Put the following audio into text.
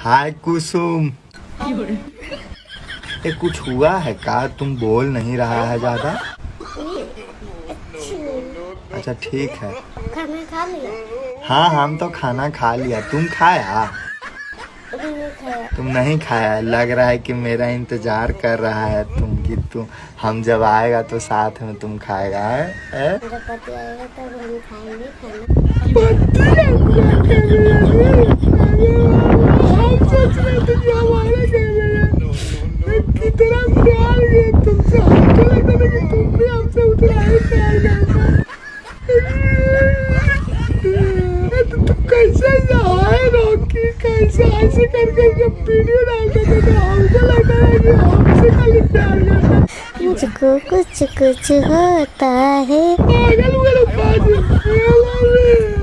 हाय कुसुम, ये कुछ हुआ है का? तुम बोल नहीं रहा है ज्यादा। अच्छा ठीक है। खाना खा लिया? हाँ हम तो खाना खा लिया, तुम खाया? अभी नहीं खाया। तुम नहीं खाया, लग रहा है कि मेरा इंतजार कर रहा है तुम, कि तुम हम जब आएगा तो साथ में तुम खाएगा है? मेरा पति आएगा तब हम खाएंगे खाना। हम सोच रहे थे कि हमारे घर में कितना प्यार है तुमसे, हमको लगता था कि तुम भी हमसे उतना ही प्यार करते। तो तुम कैसे जाए रॉकी, कैसे ऐसे करके जब वीडियो डालते थे तो हमको लगता था कि हमसे खाली प्यार करता। मुझको कुछ कुछ होता है। पागल वाला बात है।